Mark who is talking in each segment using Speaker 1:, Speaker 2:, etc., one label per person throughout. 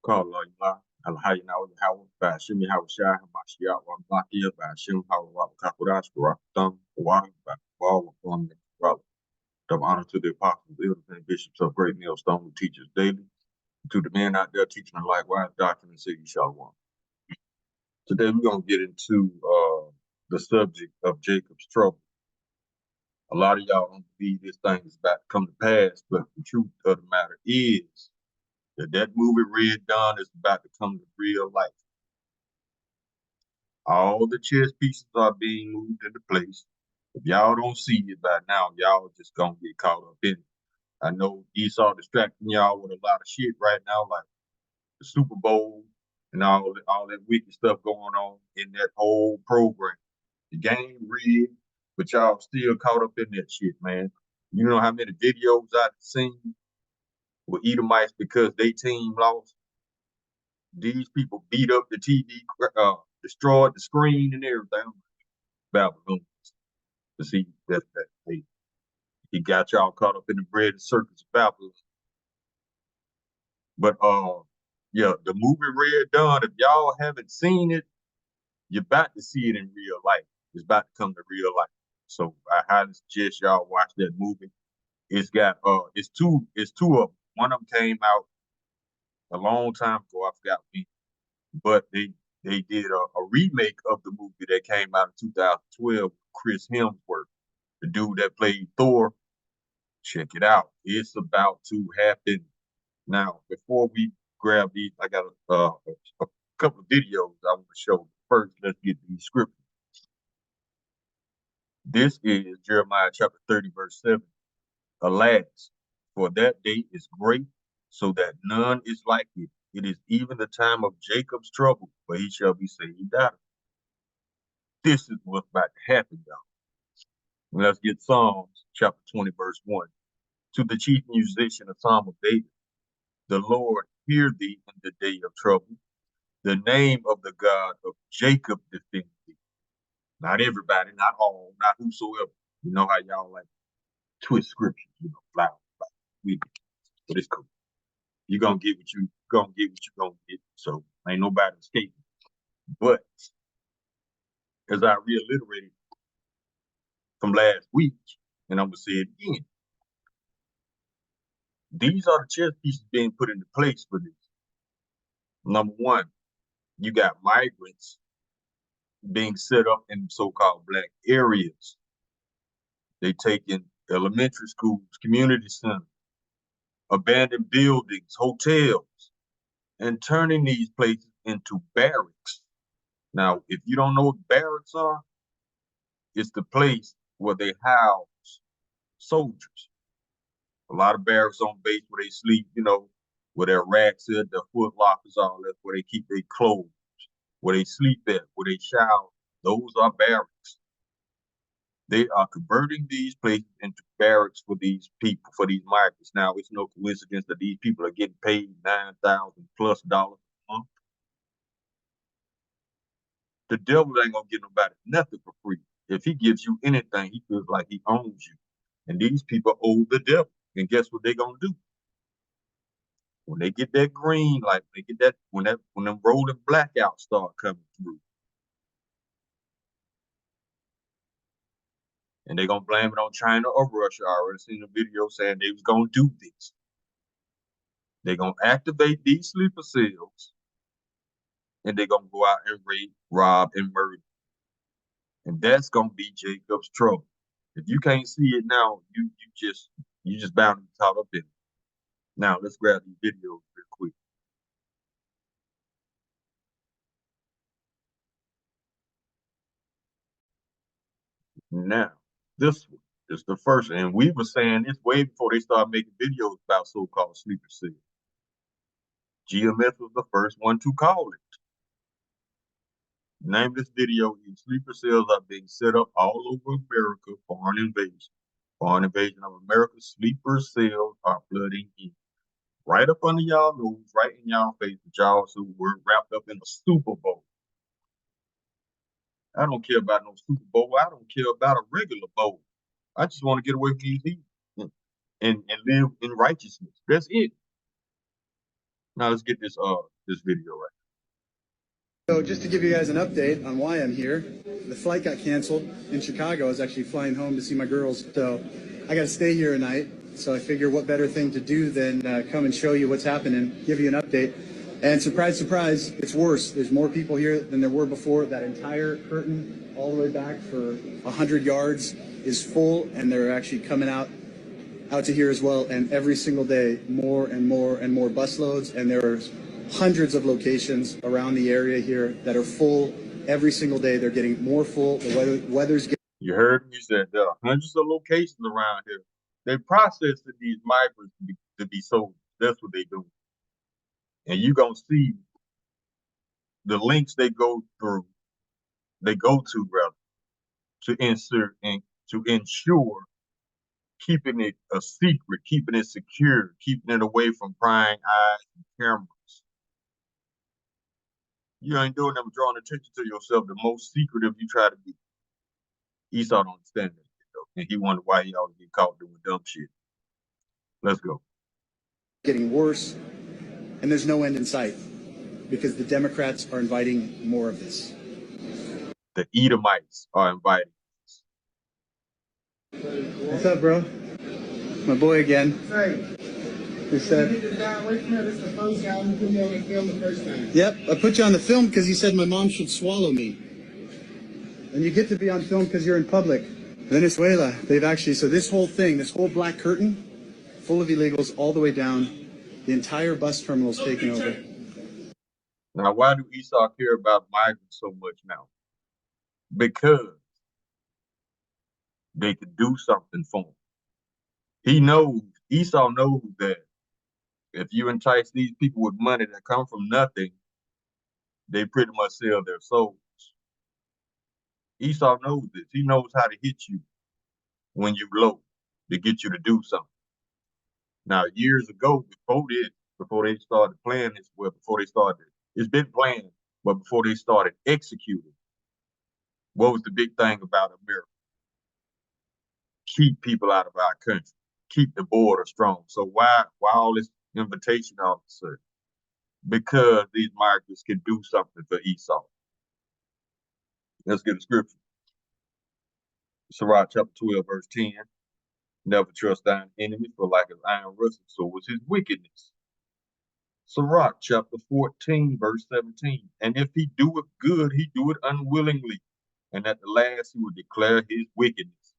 Speaker 1: قال الله الحينا والهوى باشمي هاو شاه ماشيا وماكيا باشم هاو وكاكوراش ورقم واربع وقوم honor to the apostles, elders, and bishops of Great Millstone who teach us daily. To the men out there teaching the likewise doctrine and city shalom. Today we're going to get into the subject of Jacob's trouble. A lot of y'all don't believe this thing is about to come to pass, but the truth of the matter is that movie Red Dawn is about to come to real life. All the chess pieces are being moved into place. If y'all don't see it by now, y'all just gonna get caught up in it. I know Esau distracting y'all with a lot of shit right now, like the Super Bowl and all that wicked stuff going on in that whole program. The game rigged, but y'all still caught up in that shit, man. You know how many videos I've seen with Edomites because they team lost? These people beat up the TV, destroyed the screen and everything. Babylon. To see that he got y'all caught up in the bread and circus of Babylon. But yeah, the movie Red Dawn, if y'all haven't seen it, you're about to see it in real life. It's about to come to real life. So I highly suggest y'all watch that movie. It's got it's two of them. One of them came out a long time ago, I forgot when, but they did a remake of the movie that came out in 2012 with Chris Hemsworth, the dude that played Thor. Check it out. It's about to happen. Now, before we grab these, I got a couple of videos I want to show. First, let's get these scriptures. This is Jeremiah chapter 30, verse 7. Alas, for that day is great, so that none is like it. It is even the time of Jacob's trouble, but he shall be saved out of it. This is what's about to happen, y'all. Let's get Psalms chapter 20, verse 1. To the chief musician, a psalm of David. The Lord hear thee in the day of trouble. The name of the God of Jacob defend thee. Not everybody, not all, not whosoever. You know how y'all like twist scriptures, loud, but it's cool. You're gonna get what you're gonna get. So ain't nobody escaping. But as I reiterated from last week, and I'm gonna say it again, these are the chess pieces being put into place for this. Number one, you got migrants being set up in so-called black areas. They taking elementary schools, community centers, abandoned buildings, hotels, and turning these places into barracks. Now, if you don't know what barracks are, it's the place where they house soldiers. A lot of barracks on base where they sleep, where their racks are, their foot lockers, all that, where they keep their clothes, where they sleep at, where they shower. Those are barracks. They are converting these places into barracks for these people, for these migrants. Now, it's no coincidence that these people are getting paid $9,000+ a month. The devil ain't gonna give nobody nothing for free. If he gives you anything, he feels like he owns you. And these people owe the devil. And guess what they're gonna do? When they get that green light, they get that when them rolling blackouts start coming through. And they're gonna blame it on China or Russia. I already seen a video saying they was gonna do this. They're gonna activate these sleeper cells and they're gonna go out and rape, rob, and murder. And that's gonna be Jacob's trouble. If you can't see it now, you just bound to be caught up in it. Now let's grab these videos real quick. Now, this one is the first, and we were saying this way before they started making videos about so-called sleeper cells. GMS was the first one to call it. The name of this video is Sleeper Cells Are Being Set Up All Over America for an Invasion. Foreign invasion of America, sleeper cells are flooding in. Right up under y'all nose, right in y'all face, but y'all so were wrapped up in a Super Bowl. I don't care about no Super Bowl. I don't care about a regular bowl. I just want to get away from these evils and live in righteousness. That's it. Now let's get this this video right
Speaker 2: So just to give you guys an update on why I'm here, the flight got canceled in Chicago. I was actually flying home to see my girls, so I got to stay here a night. So I figure what better thing to do than come and show you what's happening, give you an update. And surprise, surprise, it's worse. There's more people here than there were before. That entire curtain all the way back for 100 yards is full, and they're actually coming out to here as well. And every single day, more and more and more busloads, and there are hundreds of locations around the area here that are full every single day. They're getting more full. The weather's getting.
Speaker 1: You heard me say there are hundreds of locations around here. They processing these migrants to be sold. That's what they do. And you're gonna see the links they go to rather, to insert and to ensure keeping it a secret, keeping it secure, keeping it away from prying eyes and cameras. You ain't doing them drawing attention to yourself the most secretive you try to be. Esau don't understand that shit, though. And he wondered why he always get caught doing dumb shit. Let's go.
Speaker 2: Getting worse, and there's no end in sight because the Democrats are inviting more of this.
Speaker 1: The Edomites are inviting us.
Speaker 2: What's up, bro? My boy again.
Speaker 3: Hey,
Speaker 2: Who said?
Speaker 3: you get this guy away from her. This is the first guy who put me on the film the first time.
Speaker 2: Yep, I put you on the film because he said my mom should swallow me. And you get to be on film because you're in public. Venezuela, they've actually, so this whole thing, this whole black curtain, full of illegals all the way down, the entire bus terminal is taken over.
Speaker 1: Now, why do Esau care about migrants so much now? Because they can do something for him. Esau knows that if you entice these people with money that come from nothing, they pretty much sell their souls. Esau knows this. He knows how to hit you when you low to get you to do something. Now, years ago, before they started playing this, it's been planned, but before they started executing, what was the big thing about America? Keep people out of our country, keep the border strong. So why all this invitation all of a sudden? Because these migrants can do something for Esau. Let's get a scripture. Sirach chapter 12, verse 10. Never trust thine enemy, for like his iron rusted, so was his wickedness. Sirach chapter 14, verse 17. And if he do it good, he do it unwillingly. And at the last, he will declare his wickedness.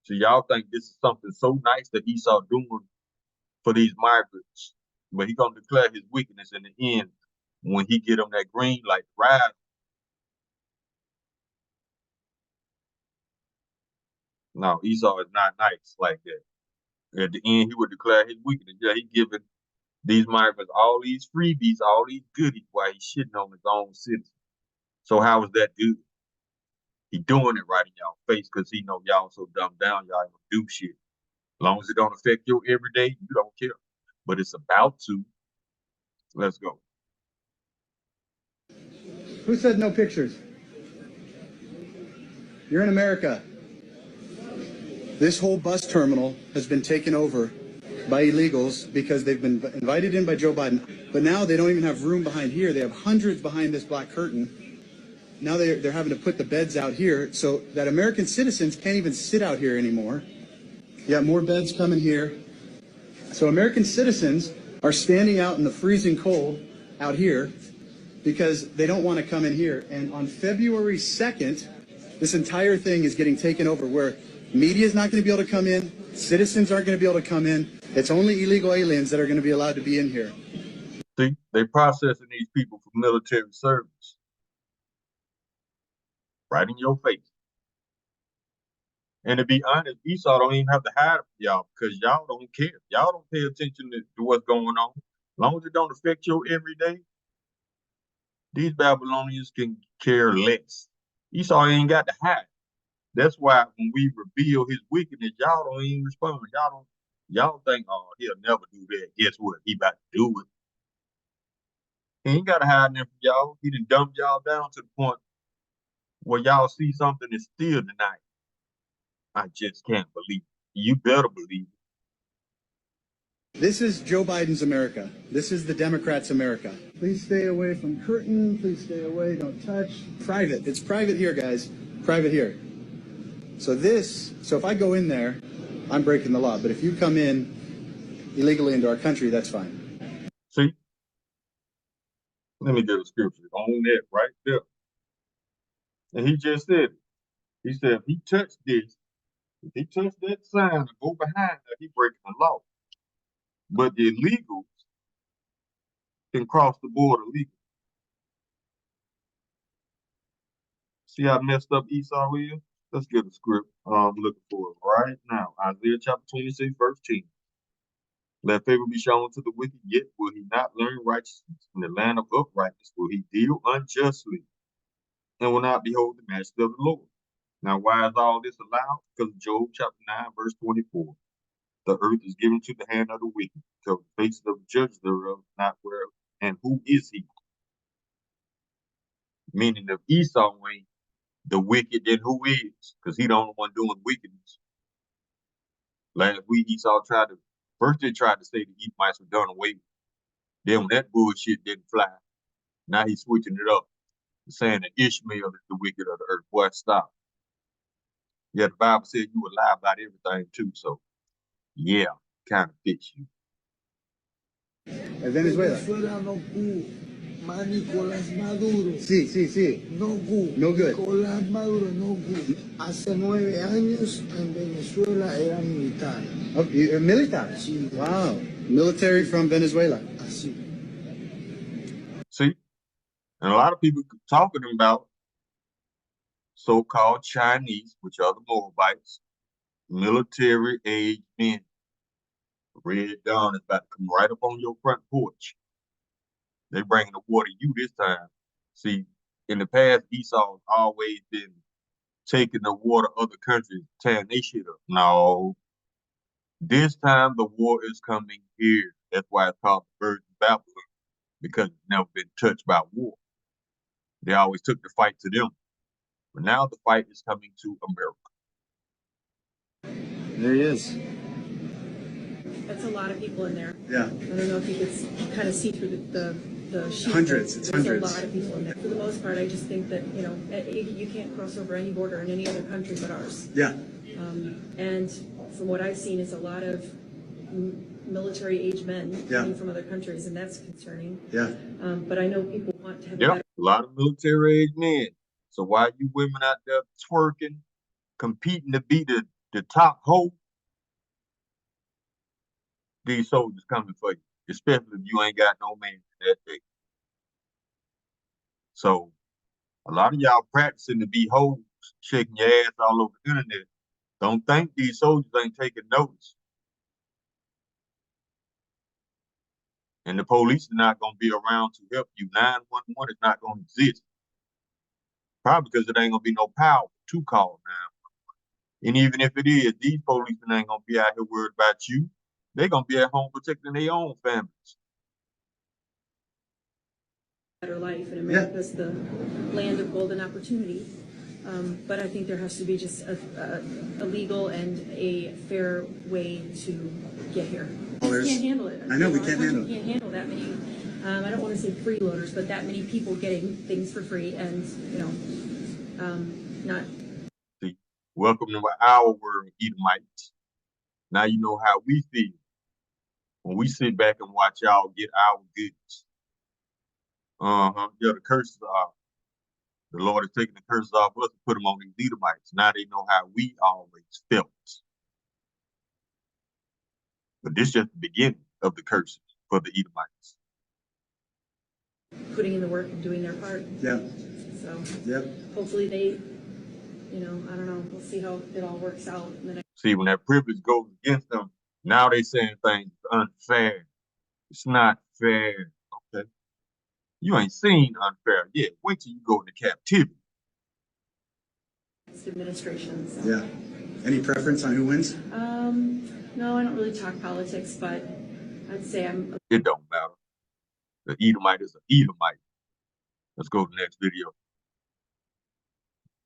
Speaker 1: So y'all think this is something so nice that Esau doing for these migrants, but he gonna declare his wickedness in the end when he get them that green light to ride. No, Esau is not nice like that. At the end, he would declare his wickedness. Yeah, he giving these migrants all these freebies, all these goodies, while he's shitting on his own citizens. So how is that good? He doing it right in y'all face because he know y'all so dumbed down, y'all ain't gonna do shit. As long as it don't affect your everyday, you don't care. But it's about to. Let's go.
Speaker 2: Who said no pictures? You're in America. This whole bus terminal has been taken over by illegals because they've been invited in by Joe Biden. But now they don't even have room behind here. They have hundreds behind this black curtain. Now they're having to put the beds out here so that American citizens can't even sit out here anymore. You got more beds coming here. So American citizens are standing out in the freezing cold out here because they don't want to come in here. And on February 2nd, this entire thing is getting taken over where media is not going to be able to come in. Citizens aren't going to be able to come in. It's only illegal aliens that are going to be allowed to be in here.
Speaker 1: See, they processing these people for military service. Right in your face. And to be honest, Esau don't even have to hide from y'all because y'all don't care. Y'all don't pay attention to what's going on. As long as it don't affect your everyday, these Babylonians can care less. Esau ain't got to hide. That's why when we reveal his wickedness, y'all don't even respond. Y'all think, oh, he'll never do that. Guess what? He about to do it. He ain't got to hide nothing from y'all. He done dumped y'all down to the point where y'all see something and still deny it. I just can't believe it. You better believe it.
Speaker 2: This is Joe Biden's America. This is the Democrats' America.
Speaker 3: Please stay away from curtain. Please stay away. Don't touch.
Speaker 2: Private. It's private here, guys. Private here. So if I go in there, I'm breaking the law. But if you come in illegally into our country, that's fine.
Speaker 1: See, let me get a scripture on that right there. And he just said it. He said if he touched this, if he touched that sign and go behind that, he breaking the law. But the illegals can cross the border legally. See how messed up Esau is? Let's get a script. I'm looking for it right now. Isaiah chapter 26, verse 10. Let favor be shown to the wicked, yet will he not learn righteousness. In the land of uprightness will he deal unjustly, and will not behold the majesty of the Lord. Now, why is all this allowed? Because of Job chapter 9, verse 24. The earth is given to the hand of the wicked, because the faces of the judges thereof not whereof. And who is he? Meaning if Esau ain't the wicked, then who is? Because he the only one doing wickedness. Last week Esau first they tried to say the Edomites were done away with. Then when that bullshit didn't fly, now he's switching it up, saying that Ishmael is the wicked of the earth. Boy, stop. Yeah, the Bible said you would lie about everything too, so yeah, kind of fits you.
Speaker 2: Venezuela.
Speaker 3: Venezuela no good. Ma Nicolás Maduro.
Speaker 2: Sí.
Speaker 3: No good.
Speaker 2: No good.
Speaker 3: Nicolás Maduro no good. Hace 9 años en Venezuela era militar.
Speaker 2: Oh, militar?
Speaker 3: Sí.
Speaker 2: Wow. Military from Venezuela.
Speaker 3: Así.
Speaker 1: See? And a lot of people talking about so-called Chinese, which are the Moabites, military-age men. Red Dawn is about to come right up on your front porch. They bringing the war to you this time. See, in the past, Esau's always been taking the war to other countries, tearing their shit up. No. This time, the war is coming here. That's why it's called the Virgin Babylon, because it's never been touched by war. They always took the fight to them. But now the fight is coming to America.
Speaker 2: There he is.
Speaker 4: That's a lot of people in there.
Speaker 2: Yeah.
Speaker 4: I don't know if you could kind of see through the sheet.
Speaker 2: Hundreds. It's
Speaker 4: There's
Speaker 2: hundreds.
Speaker 4: a lot of people in there. For the most part, I just think that, you can't cross over any border in any other country but ours.
Speaker 2: Yeah.
Speaker 4: And from what I've seen, it's a lot of military-age men coming from other countries, and that's concerning.
Speaker 2: Yeah.
Speaker 4: But I know people want to have a
Speaker 1: Yep,
Speaker 4: better.
Speaker 1: a lot of military-age men. So why you women out there twerking, competing to be the top hoe? These soldiers coming for you, especially if you ain't got no man that day. So a lot of y'all practicing to be hoes, shaking your ass all over the internet. Don't think these soldiers ain't taking notice. And the police are not going to be around to help you. 911 is not going to exist. Probably because it ain't going to be no power to call 911. And even if it is, these policemen ain't going to be out here worried about you. They're going to be at home protecting their own families.
Speaker 4: Better life, and America's the land of golden opportunity. But I think there has to be just a legal and a fair way to get here. We can't handle it.
Speaker 2: I know we can't handle it.
Speaker 4: We can't handle that many. I don't want to say freeloaders, but that many people getting things for free, and not.
Speaker 1: See, welcome to our world, Edomites. Now you know how we feel when we sit back and watch y'all get our goodness. Yeah, the curses are. The Lord is taking the curses off us and put them on these Edomites. Now they know how we always felt. But this is just the beginning of the curses for the Edomites.
Speaker 4: Putting in the work and doing their part.
Speaker 2: Yeah.
Speaker 4: So
Speaker 2: Yep.
Speaker 4: hopefully they, I don't know. We'll see how it all works out in the next.
Speaker 1: See, when that privilege goes against them, now they saying things unfair. It's not fair. Okay. You ain't seen unfair yet. Wait till you go into captivity.
Speaker 4: Administration. So.
Speaker 2: Yeah. Any preference on who wins?
Speaker 4: No, I don't really talk politics, but I'd say
Speaker 1: It don't matter. The Edomite is an Edomite. Let's go to the next video.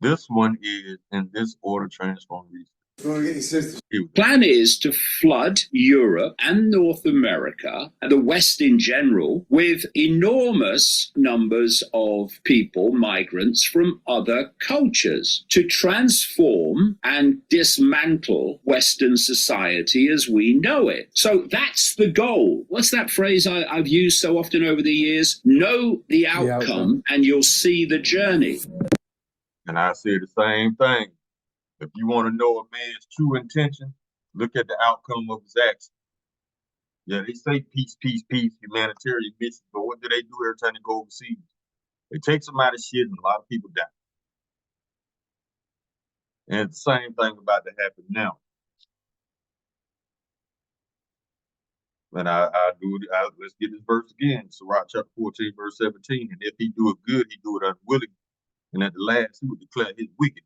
Speaker 1: This one is in this order transform reason.
Speaker 5: Plan is to flood Europe and North America and the West in general with enormous numbers of people, migrants from other cultures, to transform and dismantle Western society as we know it. So that's the goal. What's that phrase I've used so often over the years? Know the outcome and you'll see the journey.
Speaker 1: And I say the same thing. If you want to know a man's true intention, look at the outcome of his actions. Yeah, they say peace, peace, peace, humanitarian mission, but what do they do every time they go overseas? They take some out of shit and a lot of people die. And it's the same thing about to happen now. And let's get this verse again. Sirach chapter 14, verse 17. And if he do it good, he do it unwilling. And at the last, he will declare his wickedness.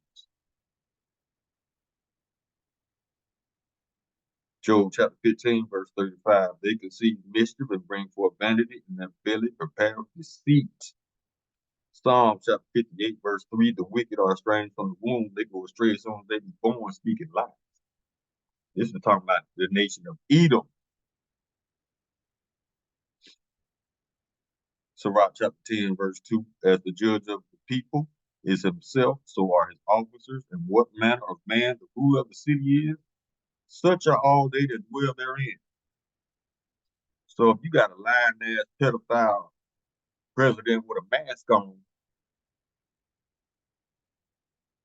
Speaker 1: Job chapter 15, verse 35. They conceive mischief and bring forth vanity, and their belly prepare deceit. Psalm chapter 58, verse 3. The wicked are estranged from the womb. They go astray as soon as they be born, speaking lies. This is talking about the nation of Edom. Sirach chapter 10, verse 2. As the judge of the people is himself, so are his officers. And what manner of man the ruler of the city is, such are all they that dwell therein. So if you got a lying-ass pedophile president with a mask on,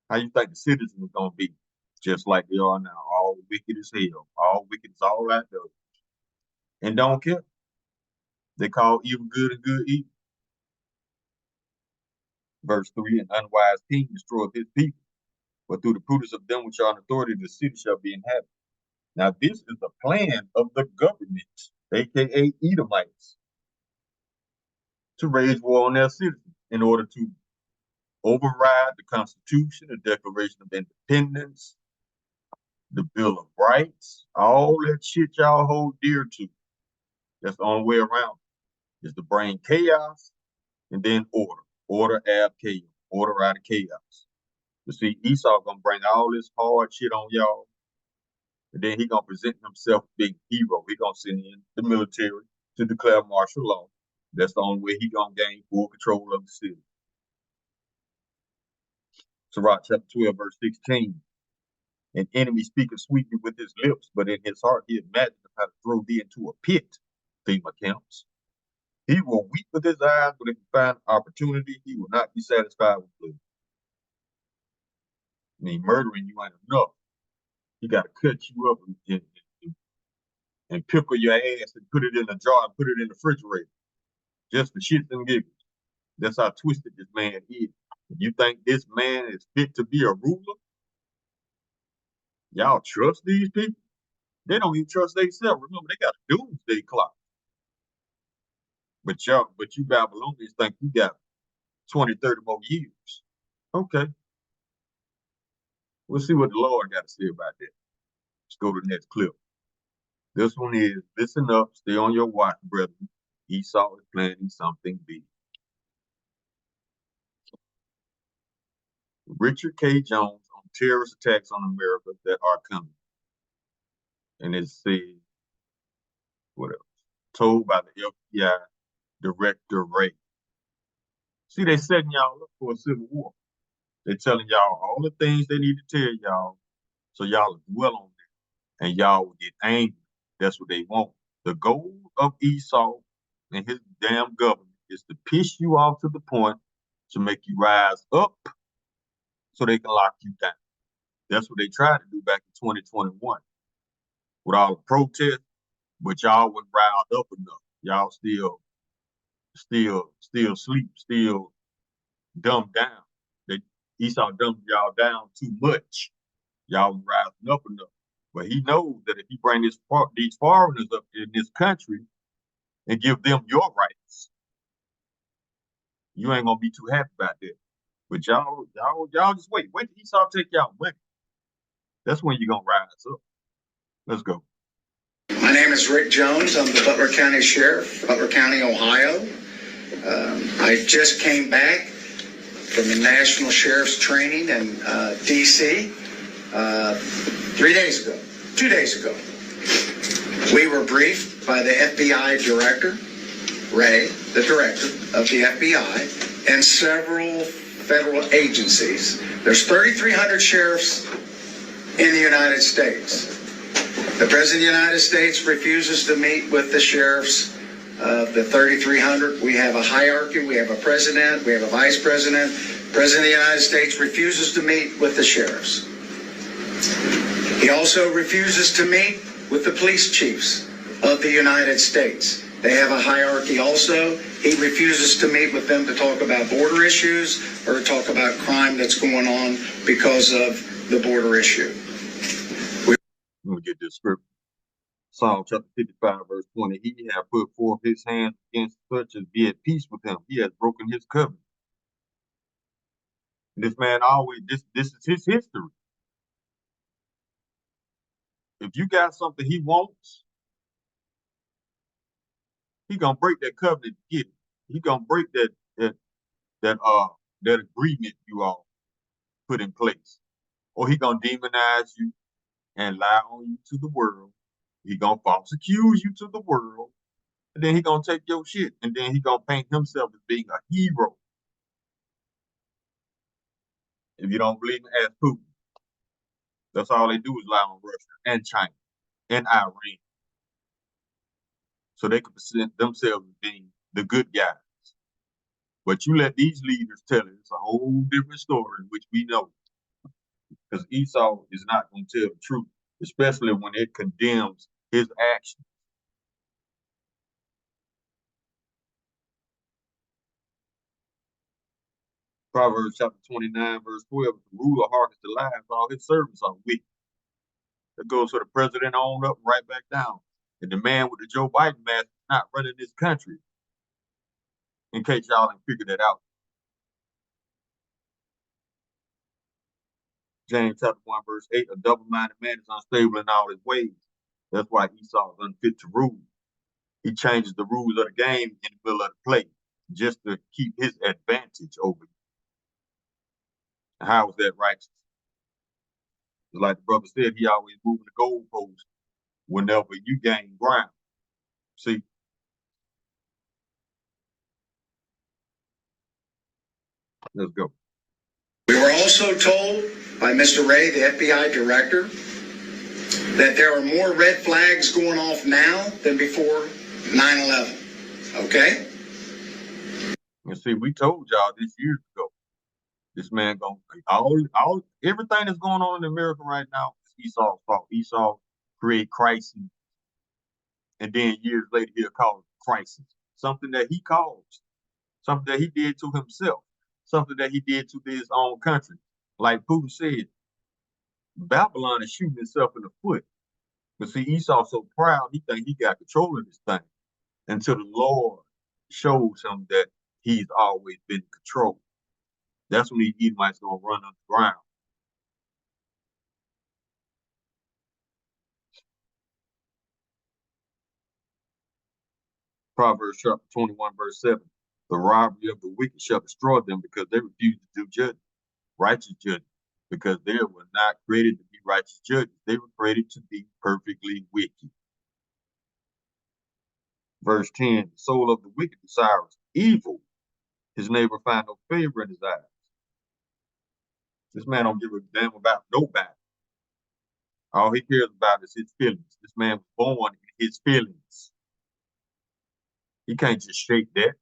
Speaker 1: how you think the citizens are going to be? Just like they are now, all wicked as hell, all wicked as all out there, and don't care. They call evil good and good evil. Verse 3, an unwise king destroyeth his people, but through the prudence of them which are in authority, the city shall be inhabited. Now this is the plan of the government, aka Edomites, to raise war on their citizens in order to override the Constitution, the Declaration of Independence, the Bill of Rights, all that shit y'all hold dear to. That's the only way around is to bring chaos and then order. Order out chaos. Order out of chaos. You see, Esau gonna bring all this hard shit on y'all, and then he gonna present himself big hero. He gonna send in the military to declare martial law. That's the only way he gonna gain full control of the city. Sirach chapter 12, verse 16. An enemy speaketh sweetly with his lips, but in his heart he imagineth how to throw thee into a pit. FEMA camps. He will weep with his eyes, but if he find opportunity, he will not be satisfied with blood. I mean, murdering you ain't enough. He got to cut you up and pickle your ass and put it in a jar and put it in the refrigerator. Just for shits and giggles. That's how twisted this man is. You think this man is fit to be a ruler? Y'all trust these people? They don't even trust themselves. Remember, they got a doomsday clock. But you Babylonians think you got 20, 30 more years. Okay. We'll see what the Lord got to say about that. Let's go to the next clip. This one is, listen up, stay on your watch, brethren. Esau is planning something big. Richard K. Jones on terrorist attacks on America that are coming. And it says, what else? Told by the FBI Director Ray. See, they setting y'all up for a civil war. They're telling y'all all the things they need to tell y'all, so y'all will dwell on them, and y'all will get angry. That's what they want. The goal of Esau and his damn government is to piss you off to the point to make you rise up so they can lock you down. That's what they tried to do back in 2021 with all the protests, but y'all wasn't riled up enough. Y'all still sleep, still dumbed down. Esau dumbed y'all down too much. Y'all was rising up enough. But he knows that if he bring these foreigners up in this country and give them your rights, you ain't gonna be too happy about that. But y'all just wait till Esau take y'all money. That's when you're gonna rise up. Let's go.
Speaker 6: My name is Rick Jones. I'm the Butler County Sheriff, Butler County, Ohio. I just came back from the National Sheriff's Training in D.C. 2 days ago, we were briefed by the FBI director, Ray, the director of the FBI, and several federal agencies. There's 3,300 sheriffs in the United States. The President of the United States refuses to meet with the sheriffs of the 3,300. We have a hierarchy. We have a president. We have a vice president. The President of the United States refuses to meet with the sheriffs. He also refuses to meet with the police chiefs of the United States. They have a hierarchy also. He refuses to meet with them to talk about border issues or talk about crime that's going on because of the border issue.
Speaker 1: Let me get this scripture. Psalm chapter 55, verse 20. He hath put forth his hand against such as be at peace with him. He has broken his covenant. This man always, this is his history. If you got something he wants, he gonna break that covenant to get it. He gonna break that agreement you all put in place. Or he gonna demonize you and lie on you to the world. He gonna false accuse you to the world. And then he gonna take your shit. And then he gonna paint himself as being a hero. If you don't believe me, ask Putin. That's all they do is lie on Russia and China and Iran. So they can present themselves as being the good guys. But you let these leaders tell it. It's a whole different story, which we know. Because Esau is not going to tell the truth, especially when it condemns his actions. Proverbs chapter 29, verse 12, the ruler hearkens to lies, all his servants are wicked. That goes for the president on up, right back down. And the man with the Joe Biden mask is not running this country. In case y'all didn't figure that out. James chapter 1, verse 8, a double-minded man is unstable in all his ways. That's why Esau is unfit to rule. He changes the rules of the game in the middle of the play just to keep his advantage over you. How is that righteous? Like the brother said, he always moving the goalpost whenever you gain ground. See? Let's go.
Speaker 6: We were also told by Mr. Ray, the FBI director, that there are more red flags going off now than before 9/11. Okay?
Speaker 1: And see, we told y'all this years ago. This man gonna everything that's going on in America right now is Esau's fault. Esau create crises, and then years later he'll call it crisis. Something that he caused, something that he did to himself, something that he did to his own country. Like Putin said, Babylon is shooting itself in the foot. But see, Esau's so proud, he think he got control of this thing until the Lord shows him that he's always been in control. That's when the Edomites gonna run underground. Proverbs chapter 21, verse 7. The robbery of the wicked shall destroy them because they refuse to do judgment, righteous judgment, because they were not created to be righteous judges. They were created to be perfectly wicked. Verse 10, the soul of the wicked desires evil. His neighbor find no favor in his eyes. This man don't give a damn about nobody. All he cares about is his feelings. This man was born in his feelings. He can't just shake that.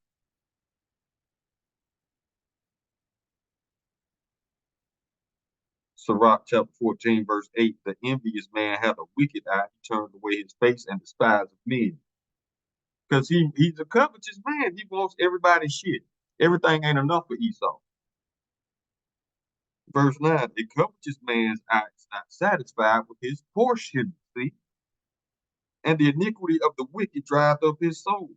Speaker 1: Sirach chapter 14, verse 8, the envious man hath a wicked eye. He turns away his face and despises men. Because he's a covetous man. He wants everybody's shit. Everything ain't enough for Esau. Verse 9, a covetous man's eye is not satisfied with his portion, see? And the iniquity of the wicked drives up his soul.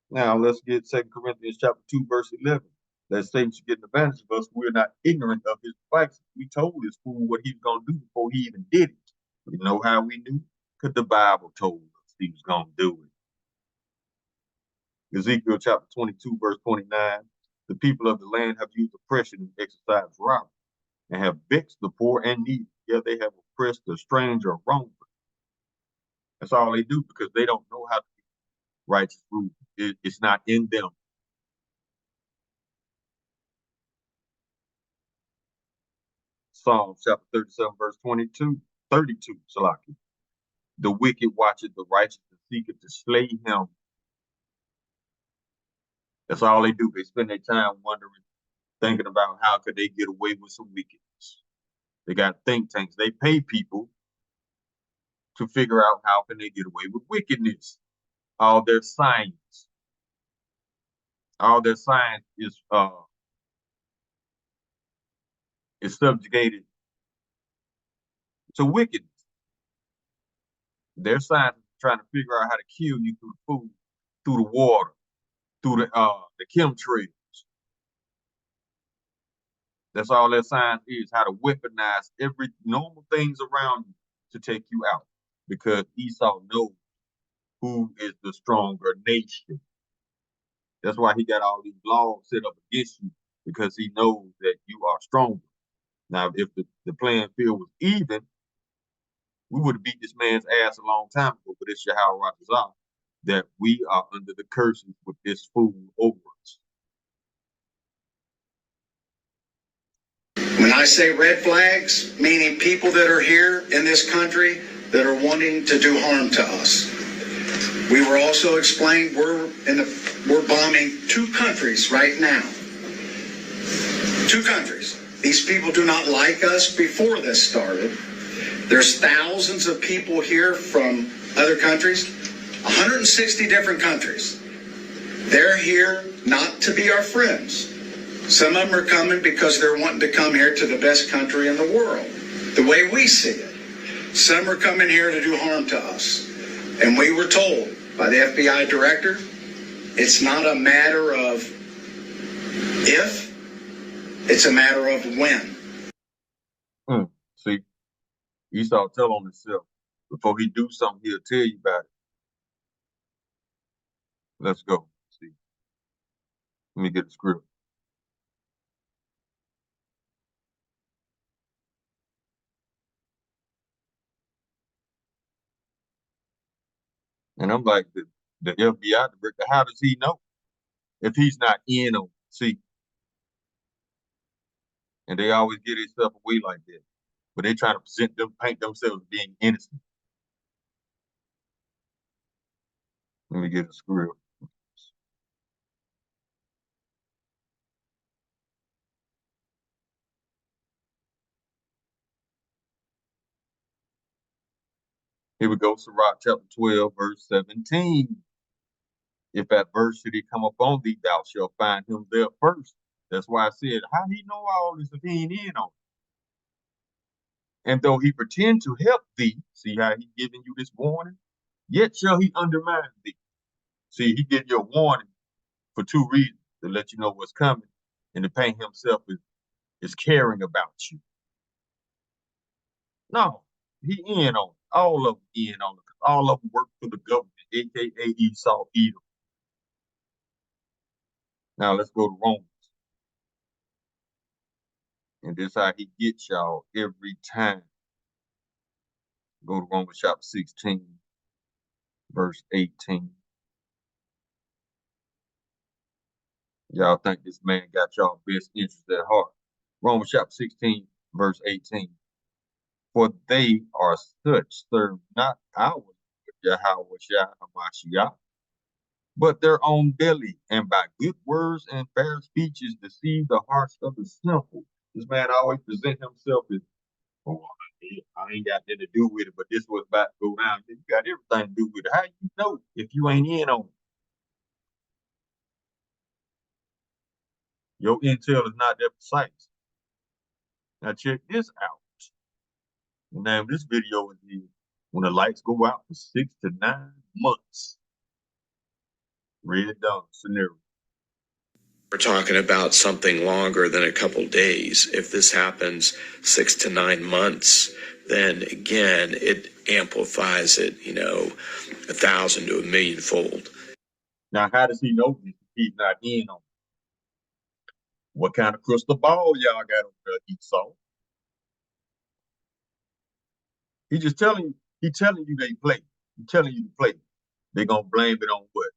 Speaker 1: Now let's get 2 Corinthians chapter 2, verse 11. That Satan should get an advantage of us. We're not ignorant of his devices. We told this fool what he was going to do before he even did it. You know how we knew? Because the Bible told us he was going to do it. Ezekiel chapter 22, verse 29. The people of the land have used oppression and exercised robbery, and have vexed the poor and needy. Yeah, they have oppressed the stranger wrongfully. That's all they do, because they don't know how to be righteous rule. It's not in them. Psalm chapter 37, verse 32, Salaki. The wicked watcheth the righteous and seeketh to slay him. That's all they do. They spend their time wondering, thinking about how could they get away with some wickedness. They got think tanks. They pay people to figure out how can they get away with wickedness. All their science is subjugated to wickedness. Their science is trying to figure out how to kill you through the food, through the water, through the chemtrails. That's all their science is, how to weaponize every normal things around you to take you out. Because Esau knows who is the stronger nation. That's why he got all these laws set up against you, because he knows that you are stronger. Now, if the playing field was even, we would have beat this man's ass a long time ago, but it's Yahweh Ratazah that we are under the curses with this fool over us.
Speaker 6: When I say red flags, meaning people that are here in this country that are wanting to do harm to us. We were also explained we're bombing 2 countries right now. 2 countries. These people do not like us before this started. There's thousands of people here from other countries, 160 different countries. They're here not to be our friends. Some of them are coming because they're wanting to come here to the best country in the world, the way we see it. Some are coming here to do harm to us. And we were told by the FBI director, it's not a matter of if, it's a matter of when.
Speaker 1: See, Esau tell on himself. Before he do something, he'll tell you about it. Let's go. See. Let me get the script. And I'm like, the FBI director, how does he know if he's not in on it? See, and they always get themselves away like that. But they trying to paint themselves as being innocent. Let me get the script. Here we go, Sirach chapter 12, verse 17. If adversity come upon thee, thou shalt find him there first. That's why I said, how he know all this if he ain't in on it? And though he pretend to help thee, see how he giving you this warning? Yet shall he undermine thee. See, he give you a warning for 2 reasons: to let you know what's coming, and to paint himself as caring about you. No, he in on it. All of them in on it. All of them work for the government, aka Esau Edom. Now let's go to Romans. And this is how he gets y'all every time. Go to Romans chapter 16, verse 18. Y'all think this man got y'all best interest at heart. Romans chapter 16, verse 18. For they are such, serve not our Yahweh Shah Hamashiach, but their own belly, and by good words and fair speeches deceive the hearts of the simple. This man always present himself as, oh, I ain't got nothing to do with it, but this was about to go down. You got everything to do with it. How you know if you ain't in on it? Your intel is not that precise. Now check this out. The name of this video is when the lights go out for 6 to 9 months. Red Dawn scenario.
Speaker 7: We're talking about something longer than a couple days. If this happens 6 to 9 months, then again, it amplifies it, 1,000 to 1,000,000-fold.
Speaker 1: Now, how does he know this if he's not in on it? What kind of crystal ball y'all got over there, Esau? He just telling you, telling you they play. He telling you to play. They're gonna blame it on what?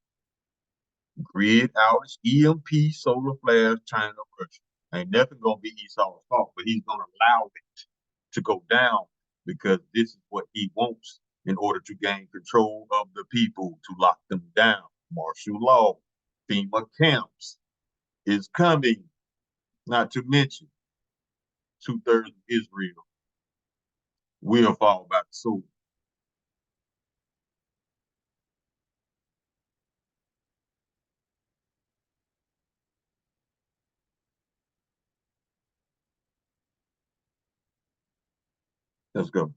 Speaker 1: Grid outage, EMP, solar flares, China Russia. Ain't nothing gonna be Esau's fault, but he's gonna allow it to go down because this is what he wants in order to gain control of the people, to lock them down. Martial law, FEMA camps is coming, not to mention 2/3 of Israel will fall by the sword. Let's go.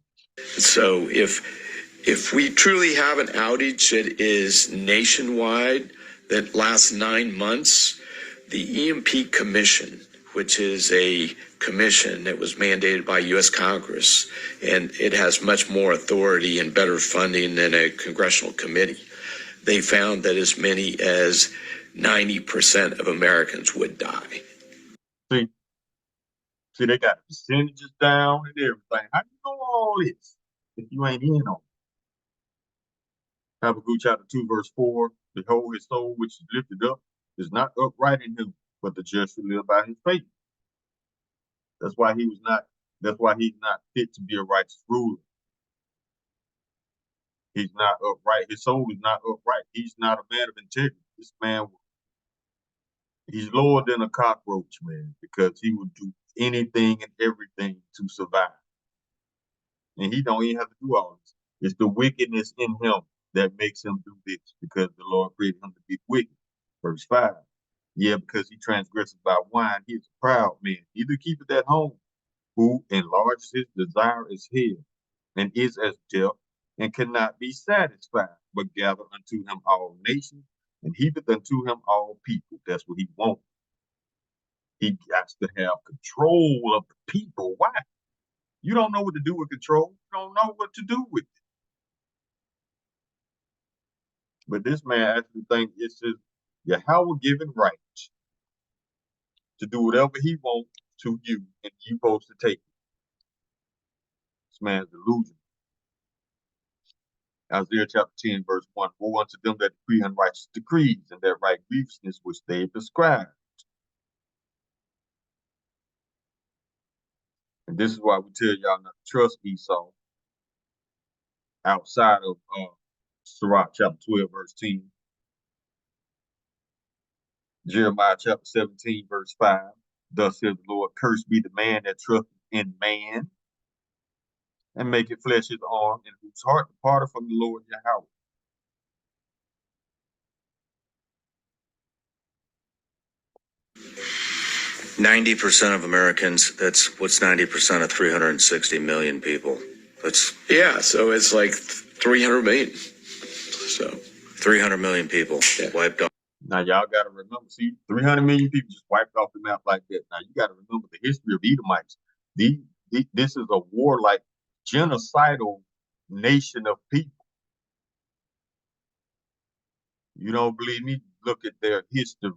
Speaker 7: So if we truly have an outage that is nationwide, that lasts 9 months, the EMP Commission, which is a commission that was mandated by U.S. Congress, and it has much more authority and better funding than a congressional committee, they found that as many as 90% of Americans would die.
Speaker 1: See, they got percentages down and everything. How do you know all this if you ain't in on it? Habakkuk chapter 2, verse 4. Behold, his soul which is lifted up is not upright in him, but the just shall live by his faith. That's why he's not fit to be a righteous ruler. He's not upright. His soul is not upright. He's not a man of integrity. This man, he's lower than a cockroach, man, because he would do anything and everything to survive. And he don't even have to do all this. It's the wickedness in him that makes him do this, because the Lord created him to be wicked. Verse 5. Yeah, because he transgresses by wine, he is a proud man. Neither keepeth at home, who enlarges his desire as hell, and is as death, and cannot be satisfied, but gather unto him all nations, and heapeth unto him all people. That's what he wants. He got to have control of the people. Why? You don't know what to do with control. You don't know what to do with it. But this man actually thinks it's his Yahweh given right to do whatever he wants to you, and you supposed to take it. This man's delusional. Isaiah chapter 10, verse 1. Woe unto them that decree unrighteous decrees, and that write grievousness which they prescribe. And this is why we tell y'all not to trust Esau outside of Sirach chapter 12, verse 10. Jeremiah chapter 17, verse 5. Thus says the Lord, cursed be the man that trusteth in man, and make it flesh his arm, and whose heart departed from the Lord Yahweh.
Speaker 8: %90 of Americans, that's what's 90% of 360 million people. That's
Speaker 7: so it's like 300 million. So
Speaker 8: 300 million people wiped off.
Speaker 1: Now y'all gotta remember, see, 300 million people just wiped off the map like that. Now you gotta remember the history of Edomites. This is a warlike, genocidal nation of people. You don't believe me? Look at their history.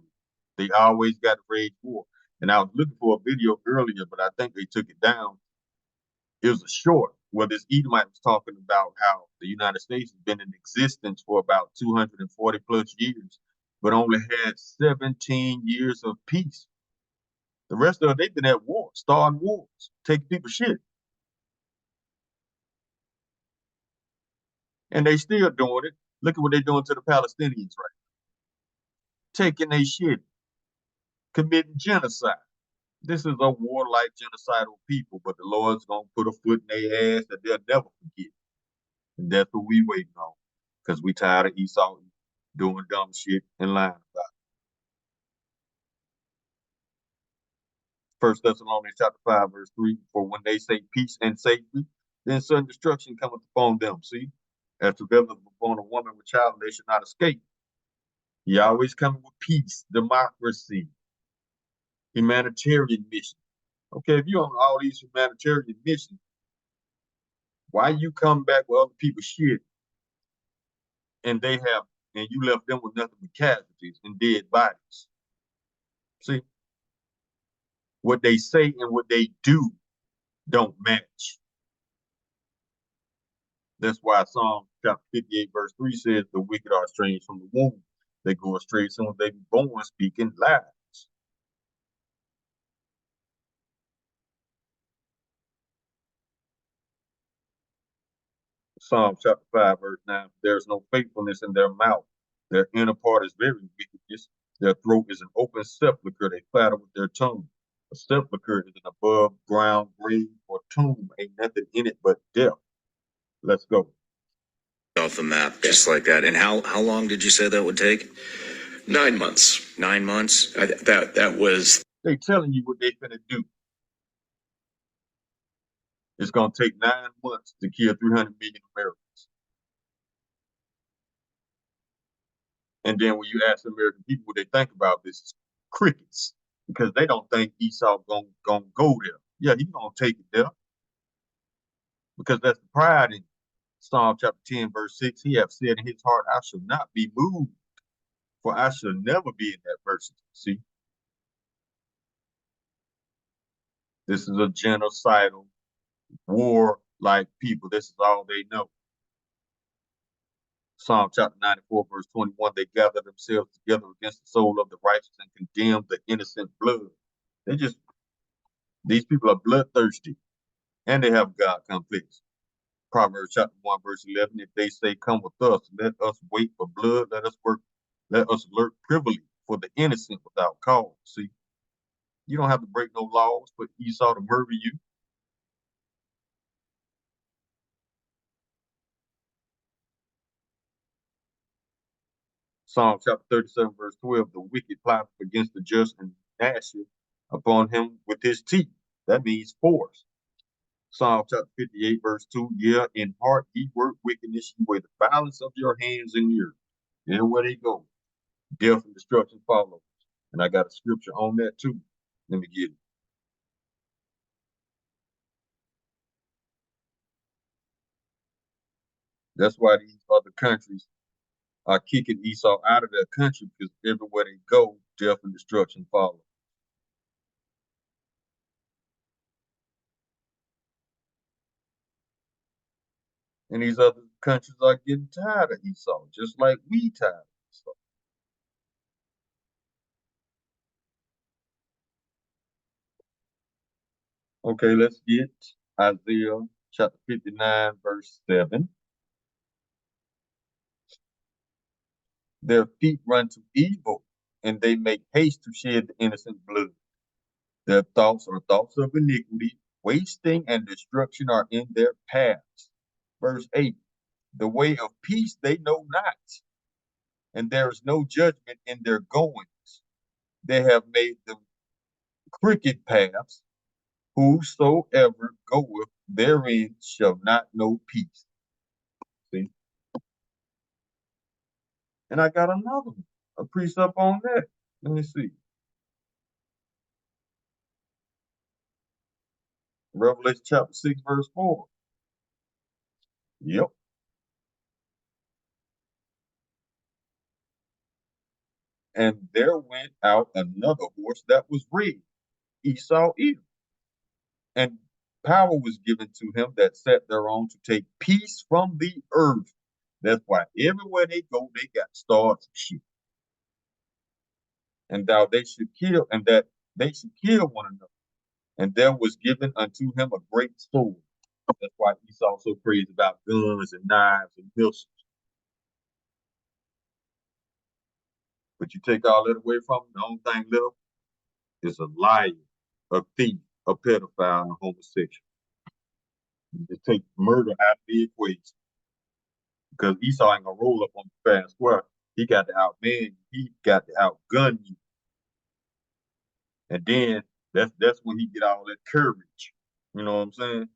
Speaker 1: They always got to wage war. And I was looking for a video earlier, but I think they took it down. It was a short where this Edomite was talking about how the United States has been in existence for about 240 plus years, but only had 17 years of peace. The rest of it, they've been at war, starting wars, taking people's shit. And they still doing it. Look at what they're doing to the Palestinians right now. Taking their shit, committing genocide. This is a warlike, genocidal people, but the Lord's gonna put a foot in their ass that they'll never forget. And that's what we waiting on, because we tired of Esau doing dumb shit and lying about it. 1 Thessalonians chapter 5, verse 3, for when they say peace and safety, then sudden destruction cometh upon them. See, as travaileth upon a woman with child, they should not escape. He always coming with peace, democracy, humanitarian mission. Okay, if you're on all these humanitarian missions, why you come back with other people's shit and you left them with nothing but casualties and dead bodies? See, what they say and what they do don't match. That's why Psalm chapter 58 verse 3 says the wicked are estranged from the womb. They go astray as soon as they be born, speaking lies. Psalm chapter 5 verse 9, there's no faithfulness in their mouth. Their inner part is very wickedness. Their throat is an open sepulchre. They flatter with their tongue. A sepulchre is an above ground grave or tomb. Ain't nothing in it but death. Let's go.
Speaker 8: Off the map, just like that. And how long did you say that would take?
Speaker 7: 9 months.
Speaker 8: 9 months?
Speaker 7: That was
Speaker 1: They telling you what they finna do. It's gonna take 9 months to kill 300 million Americans. And then when you ask American people what they think about this, it's crickets, because they don't think Esau gonna go there. Yeah, he's gonna take it there, because that's the pride in Psalm chapter 10 verse 6. He have said in his heart, I shall not be moved, for I shall never be in that person. See, this is a genocidal, war-like people. This is all they know. Psalm chapter 94 verse 21, they gather themselves together against the soul of the righteous and condemn the innocent blood. These people are bloodthirsty, and they have God complex. Proverbs chapter 1 verse 11, if they say, come with us, let us wait for blood, let us lurk privily for the innocent without cause. See, you don't have to break no laws for Esau to murder you. Psalm chapter 37 verse 12, the wicked plot against the just and gnasheth upon him with his teeth. That means force. Psalm chapter 58 verse 2, yeah, in heart ye work wickedness, ye weigh the balance of your hands in the earth. Everywhere they go, death and destruction follow. And I got a scripture on that too. Let me get it. That's why these other countries are kicking Esau out of their country, because everywhere they go, death and destruction follow. And these other countries are getting tired of Esau, just like we tired of Esau. Okay, let's get Isaiah chapter 59, verse 7. Their feet run to evil, and they make haste to shed the innocent blood. Their thoughts are thoughts of iniquity, wasting and destruction are in their paths. Verse 8, the way of peace they know not, and there is no judgment in their goings. They have made them crooked paths. Whosoever goeth therein shall not know peace. See? And I got another one, a precept on that. Let me see. Revelation chapter 6, verse 4. Yep. And there went out another horse that was red, Esau Edom. And power was given to him that sat thereon to take peace from the earth. That's why everywhere they go, they got stars and shit. And thou they should kill, and that they should kill one another. And there was given unto him a great sword. That's why Esau so crazy about guns and knives and missiles. But you take all that away from him, the only thing left is a liar, a thief, a pedophile, and a homosexual. You just take murder out of the equation. Because Esau ain't gonna roll up on the fair and square. He got to outman you. He got to outgun you. And then that's when he get all that courage. You know what I'm saying?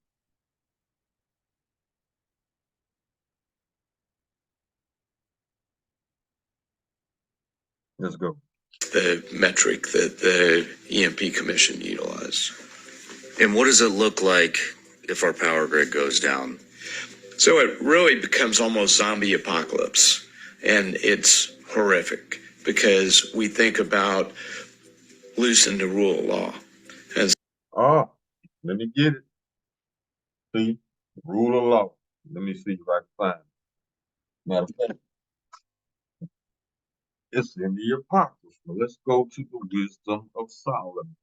Speaker 1: Let's go.
Speaker 7: the metric that the EMP Commission utilized.
Speaker 8: And what does it look like if our power grid goes down?
Speaker 7: So it really becomes almost zombie apocalypse, and it's horrific because we think about loosening the rule of law. And
Speaker 1: Ah, let me get it. See, rule of law. Let me see if I can find it. Matter of fact, it's in the Apocrypha. Let's go to the wisdom of Solomon.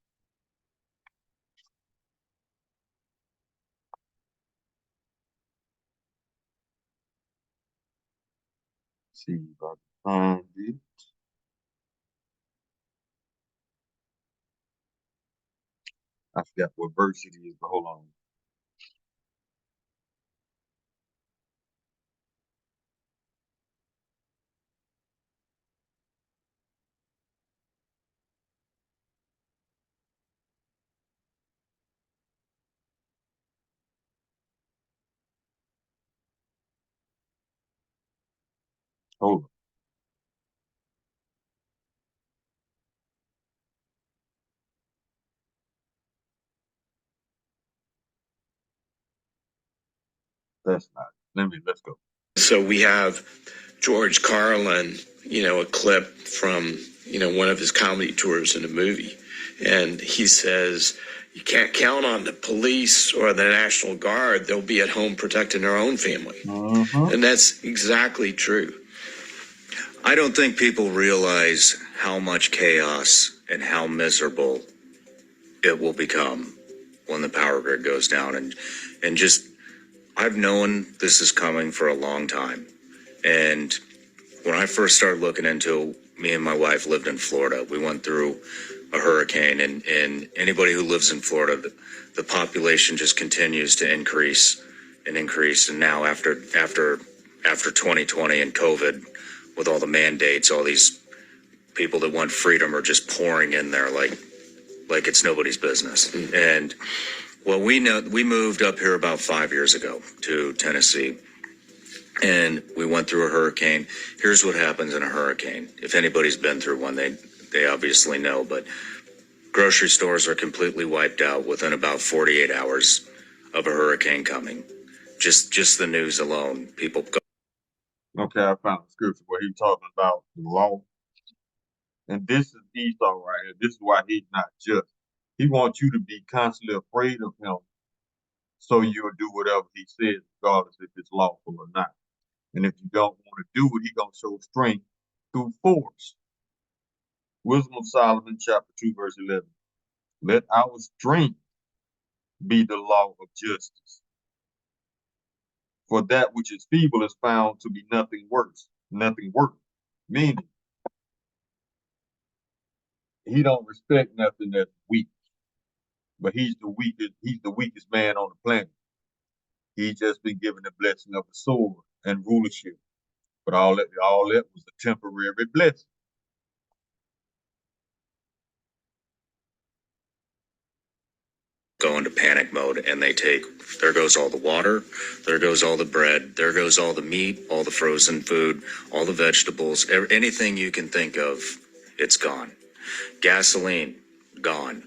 Speaker 1: See if I can find it. I forgot what verse it is, but hold on. Hold on. That's not it. Let's go.
Speaker 7: So we have George Carlin, a clip from, one of his comedy tours in a movie. And he says, you can't count on the police or the National Guard. They'll be at home protecting their own family. And that's exactly true.
Speaker 8: I don't think people realize how much chaos and how miserable it will become when the power grid goes down. And just, I've known this is coming for a long time. And when I first started looking into it, me and my wife lived in Florida. We went through a hurricane, and anybody who lives in Florida, the population just continues to increase and increase. And now after 2020 and COVID, with all the mandates, all these people that want freedom are just pouring in there like it's nobody's business. And well, we moved up here about 5 years ago to Tennessee, and we went through a hurricane. Here's what happens in a hurricane. If anybody's been through one, they obviously know, but grocery stores are completely wiped out within about 48 hours of a hurricane coming. Just the news alone, people go.
Speaker 1: Okay, I found the scripture where he's talking about the law. And this is Esau right here. This is why he's not just. He wants you to be constantly afraid of him, so you'll do whatever he says, regardless if it's lawful or not. And if you don't want to do it, he's going to show strength through force. Wisdom of Solomon, chapter 2, verse 11. Let our strength be the law of justice. For that which is feeble is found to be nothing worse, nothing worth. Meaning, he don't respect nothing that's weak. But he's the weakest man on the planet. He's just been given the blessing of the sword and rulership. But all that was a temporary blessing.
Speaker 8: Go into panic mode, and there goes all the water, there goes all the bread, there goes all the meat, all the frozen food, all the vegetables, anything you can think of, it's gone. Gasoline, gone.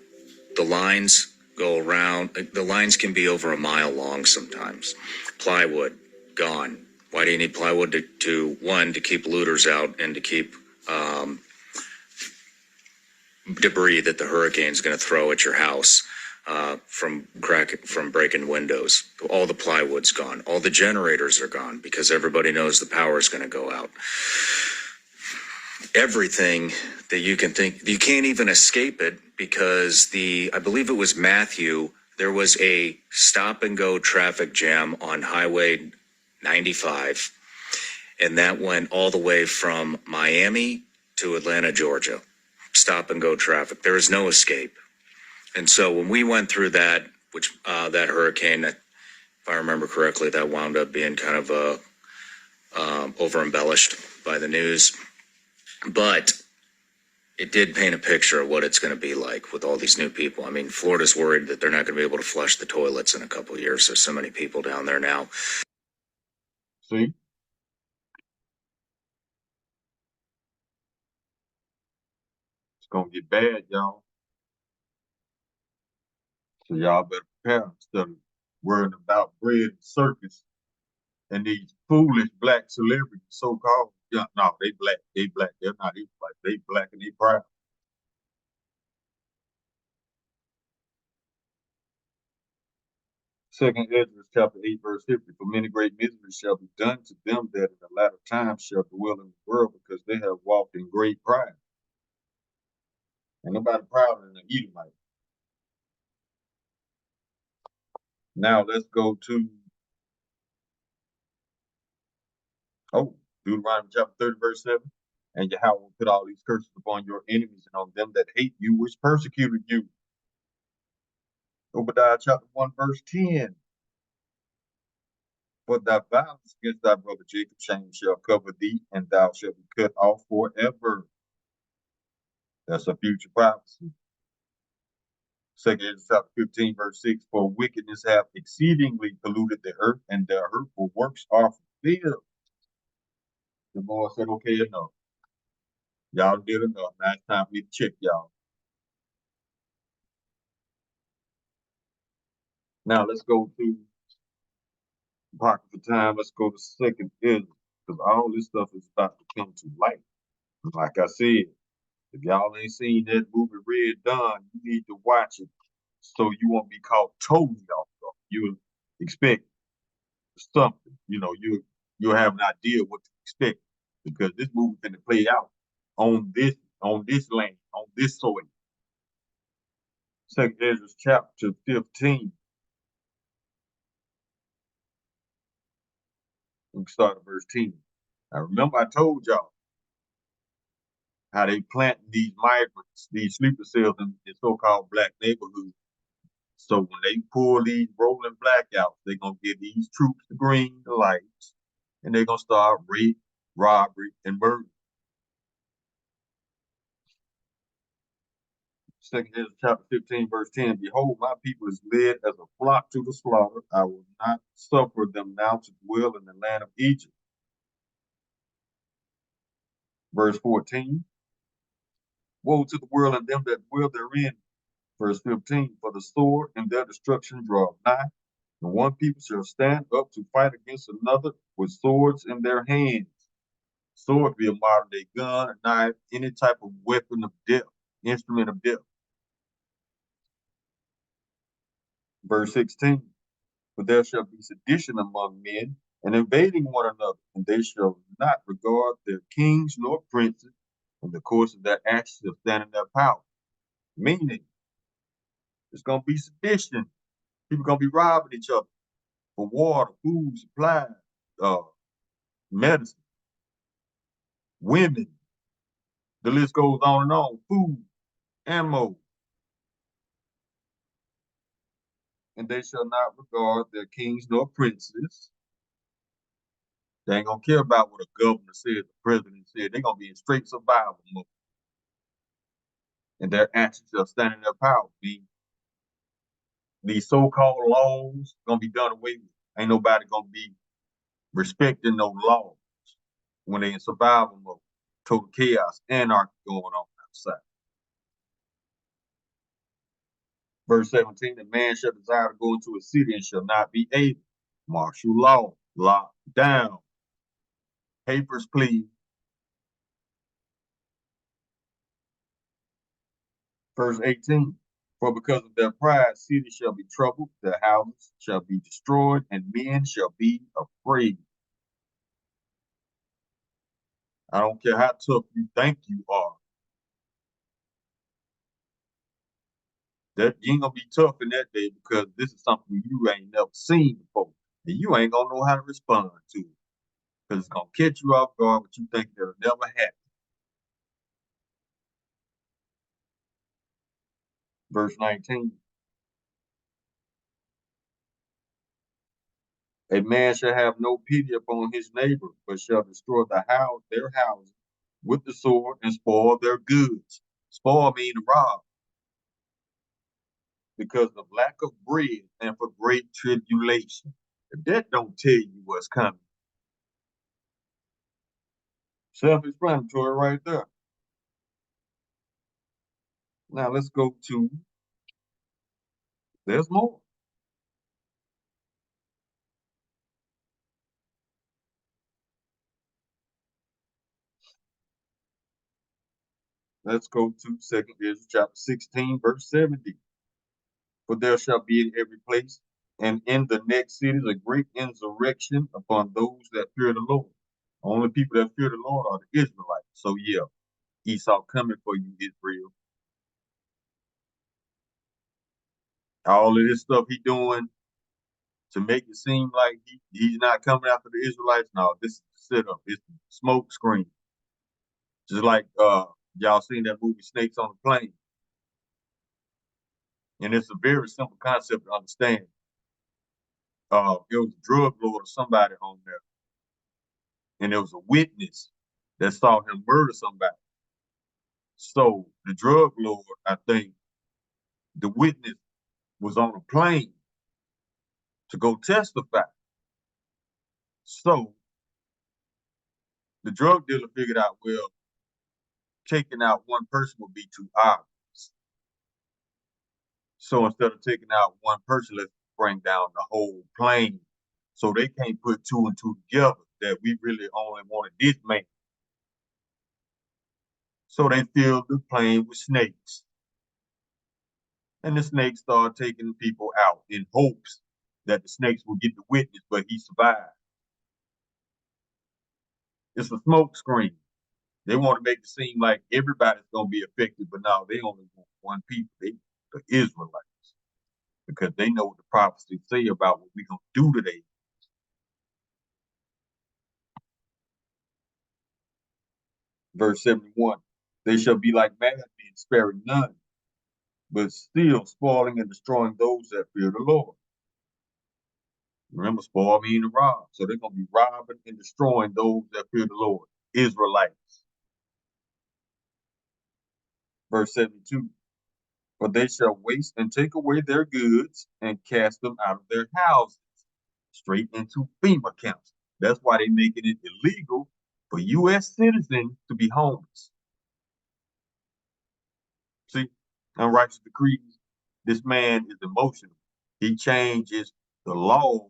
Speaker 8: The lines go around, the lines can be over a mile long sometimes. Plywood, gone. Why do you need plywood? To keep looters out, and to keep debris that the hurricane's going to throw at your house. From breaking windows. All the plywood's gone. All the generators are gone because everybody knows the power is going to go out. Everything that you can think, you can't even escape it, because I believe it was Matthew, there was a stop and go traffic jam on Highway 95, and that went all the way from Miami to Atlanta, Georgia. Stop and go traffic. There is no escape. And so when we went through that, that hurricane, if I remember correctly, that wound up being kind of over embellished by the news, but it did paint a picture of what it's going to be like with all these new people. I mean, Florida's worried that they're not going to be able to flush the toilets in a couple of years. There's so many people down there now.
Speaker 1: See? It's going to get bad, y'all. So y'all better prepare instead of worrying about bread and circus and these foolish black celebrities, so-called. Yeah, no, they black. They black. They're not even black. They black and they proud. Second Ezra chapter 8, verse 50. For many great miseries shall be done to them that in the latter times shall dwell in the world, because they have walked in great pride. And nobody prouder than an Edomite. Now let's go to Deuteronomy chapter 30, verse 7. And Yahweh will put all these curses upon your enemies and on them that hate you, which persecuted you. Obadiah chapter 1, verse 10. For thy violence against thy brother Jacob, shame shall cover thee, and thou shalt be cut off forever. That's a future prophecy. Second Ezra chapter 15, verse 6. For wickedness hath exceedingly polluted the earth, and their hurtful works are fulfilled. The Lord said, okay, enough. Y'all did enough. Now it's time for me to check y'all. Now let's go to pocket for time. Let's go to second Ezra, because all this stuff is about to come to light. Like I said, if y'all ain't seen that movie Red Dawn, you need to watch it so you won't be caught totally off guard. You'll expect something, you'll have an idea what to expect, because this movie finna play out on this land, on this soil. Second Ezra chapter 15. We can start at verse 10. Now remember I told y'all how they planting these migrants, these sleeper cells in so-called black neighborhoods. So when they pull these rolling blackouts, they're gonna give these troops the green lights, and they're gonna start rape, robbery, and murder. Second Ezra chapter 15, verse 10. Behold, my people is led as a flock to the slaughter. I will not suffer them now to dwell in the land of Egypt. Verse 14. Woe to the world and them that dwell therein. Verse 15. For the sword and their destruction draw nigh, and one people shall stand up to fight against another with swords in their hands. Sword be a modern day gun, a knife, any type of weapon of death, instrument of death. Verse 16. For there shall be sedition among men, and invading one another, and they shall not regard their kings nor princes, and the course of their actions shall stand in their power. Meaning, it's gonna be sedition. People gonna be robbing each other for water, food, supplies, medicine, women. The list goes on and on. Food, ammo. And they shall not regard their kings nor princes. They ain't gonna care about what a governor said, the president said. They're gonna be in straight survival mode. And their actions shall stand in their power. These so-called laws gonna be done away with. Ain't nobody gonna be respecting no laws when they in survival mode. Total chaos, anarchy going on outside. Verse 17, the man shall desire to go into a city and shall not be able. Martial law, locked down. Papers, please. Verse 18, for because of their pride, cities shall be troubled, their houses shall be destroyed, and men shall be afraid. I don't care how tough you think you are. That you ain't gonna be tough in that day, because this is something you ain't never seen before. And you ain't gonna know how to respond to it. Because it's gonna catch you off guard, what you think that'll never happen. Verse 19. A man shall have no pity upon his neighbor, but shall destroy their houses with the sword and spoil their goods. Spoil means to rob. Because of lack of bread and for great tribulation. If that don't tell you what's coming. Self-explanatory right there. Now let's go to, there's more. Let's go to 2 Ezra chapter 16, verse 70. For there shall be in every place And in the next cities, a great insurrection upon those that fear the Lord. Only people that fear the Lord are the Israelites. So yeah, Esau coming for you, Israel. All of this stuff he doing to make it seem like he's not coming after the Israelites. No, this is a sit up. It's a smoke screen. Just like y'all seen that movie Snakes on the Plane. And it's a very simple concept to understand. It was a drug lord or somebody on there. And there was a witness that saw him murder somebody. So the drug lord, I think, the witness was on a plane to go testify. So the drug dealer figured out, well, taking out one person would be too obvious. So instead of taking out one person, let's bring down the whole plane. So they can't put two and two together that we really only wanted this man. So they filled the plane with snakes. And the snakes started taking people out in hopes that the snakes would get the witness, but he survived. It's a smoke screen. They want to make it seem like everybody's going to be affected, but no, they only want one people, the Israelites, because they know what the prophecies say about what we're going to do today. Verse 71, they shall be like madmen, sparing none, but still spoiling and destroying those that fear the Lord. Remember, spoil meaning to rob. So they're going to be robbing and destroying those that fear the Lord, Israelites. Verse 72, for they shall waste and take away their goods and cast them out of their houses, straight into FEMA camps. That's why they're making it illegal for U.S. citizens to be homeless. See, unrighteous decrees. This man is emotional. He changes the laws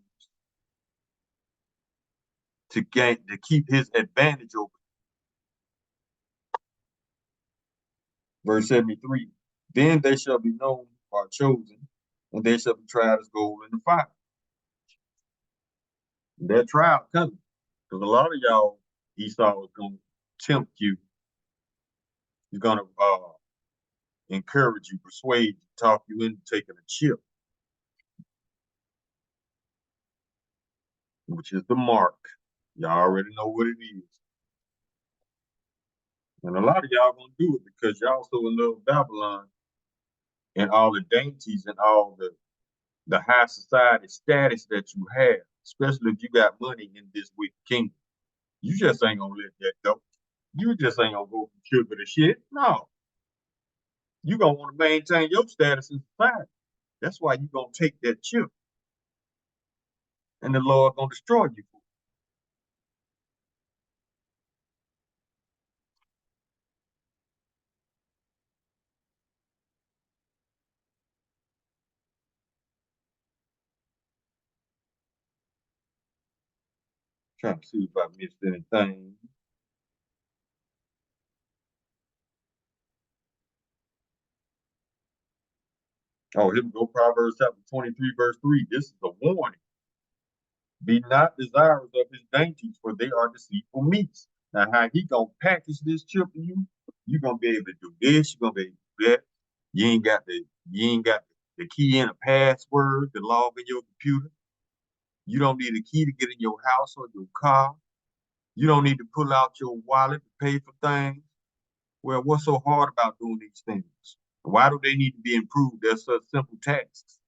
Speaker 1: to keep his advantage over. Verse 73, then they shall be known or chosen, and they shall be tried as gold in the fire. That trial coming, because a lot of y'all, Esau is going to tempt you. He's going to encourage you, persuade you, talk you into taking a chip, which is the mark. Y'all already know what it is. And a lot of y'all gonna do it because y'all so in love with Babylon and all the dainties and all the high society status that you have, especially if you got money in this wicked kingdom. You just ain't gonna let that go. You just ain't gonna go from sugar to shit. No. You gonna want to maintain your status in society. That's why you gonna take that chip. And the Lord gonna destroy you for it. Trying to see if I missed anything. Oh, here we go. Proverbs chapter 23, verse 3. This is a warning. Be not desirous of his dainties, for they are deceitful meats. Now, how he gonna package this chip to you? You gonna be able to do this. You gonna be able to do that. You ain't got the key and a password to log in your computer. You don't need a key to get in your house or your car. You don't need to pull out your wallet to pay for things. Well, what's so hard about doing these things? Why do they need to be improved? They're such simple tasks.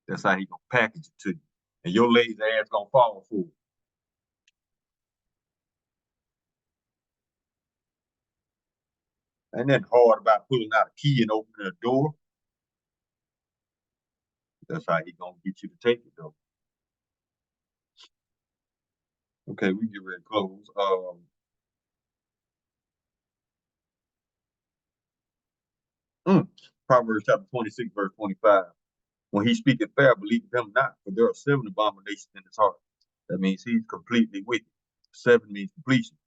Speaker 1: That's how he gonna package it to you. And your lazy ass gonna fall for it. Ain't nothing hard about pulling out a key and opening a door. That's how he gonna get you to take it though. Okay, we get ready to close. Proverbs chapter 26, verse 25. When he speaketh fair, believe him not, for there are 7 abominations in his heart. That means he's completely wicked. 7 means completion.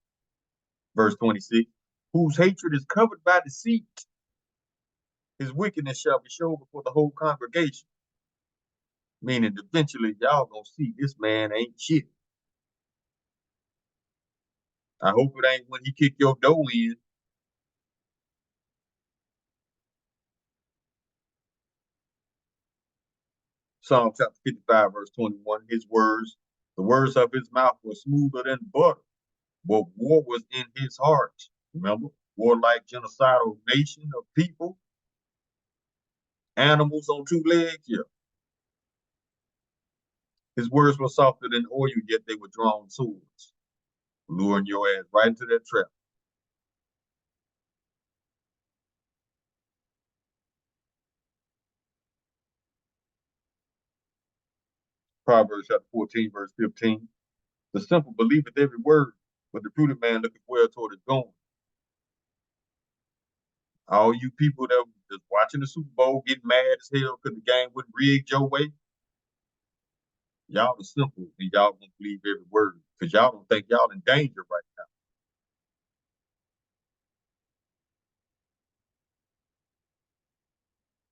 Speaker 1: Verse 26, whose hatred is covered by deceit, his wickedness shall be shown before the whole congregation. Meaning eventually y'all gonna see this man ain't shit. I hope it ain't when he kick your door in. Psalm chapter 55, verse 21, the words of his mouth were smoother than butter, but war was in his heart. Remember, warlike genocidal nation of people, animals on two legs. Yeah. His words were softer than oil, yet they were drawn swords, luring your ass right into that trap. Proverbs chapter 14, verse 15. The simple believeth every word, but the prudent man looketh well toward his going. All you people that was watching the Super Bowl getting mad as hell because the game wasn't rigged your way, y'all are simple and y'all gonna believe every word because y'all don't think y'all in danger right now.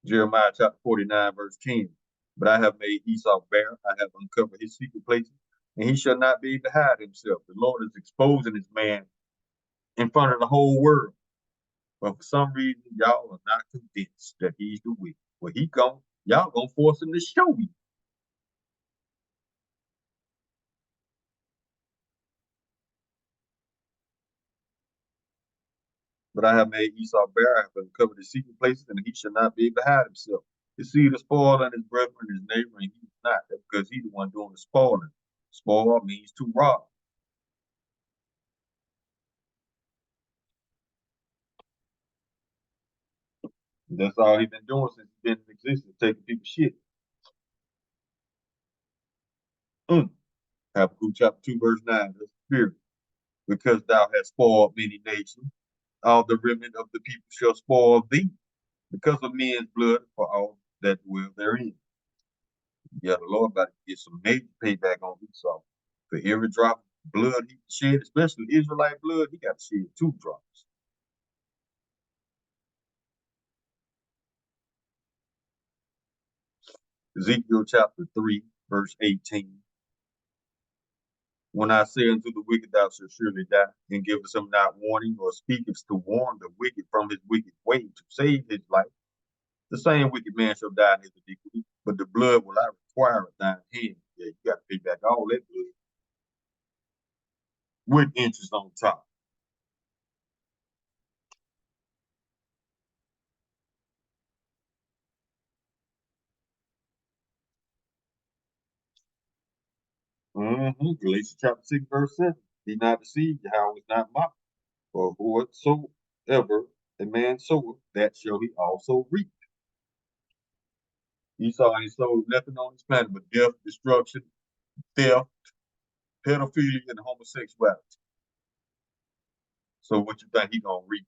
Speaker 1: Jeremiah chapter 49, verse 10. But I have made Esau bare, I have uncovered his secret places, and he shall not be able to hide himself. The Lord is exposing this man in front of the whole world. But for some reason, y'all are not convinced that he's the wicked. Well, y'all gonna force him to show you. But I have made Esau bare, I have uncovered his secret places, and he shall not be able to hide himself. His seed is spoiled, and his brethren, his neighbor, and he is not. That's because he's the one doing the spoiling. Spoil means to rob. That's all he's been doing since he's been in existence, taking people's shit. Habakkuk chapter 2, verse 9, the spirit. Because thou hast spoiled many nations, all the remnant of the people shall spoil thee, because of men's blood for all that dwell therein. Yeah, the Lord about to get some major payback on Esau. For every drop of blood he shed, especially Israelite blood, he got to shed 2 drops. Ezekiel chapter 3, verse 18. When I say unto the wicked, thou shalt surely die, and givest him not warning, or speakest to warn the wicked from his wicked way to save his life, the same wicked man shall die in his iniquity, but the blood will I require at thine hand. Yeah, you got to pay back all that blood with interest on top. Galatians chapter 6, verse 7. Be not deceived, Yahweh is not mocked. For whatsoever a man soweth, that shall he also reap. Esau ain't sowed nothing on this planet but death, destruction, theft, pedophilia, and homosexuality. So what you think he gonna reap?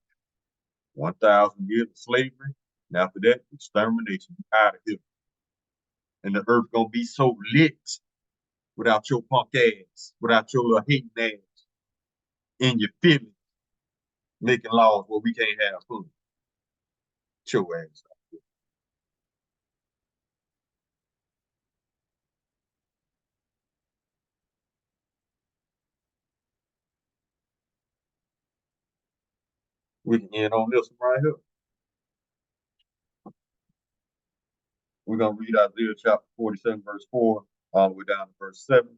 Speaker 1: 1,000 years of slavery, and after that, extermination out of here. And the earth gonna be so lit without your punk ass, without your little hating ass in your feelings, making laws where we can't have fun. Your ass. We can end on this one right here. We're gonna read Isaiah chapter 47, verse 4, all the way down to verse 7.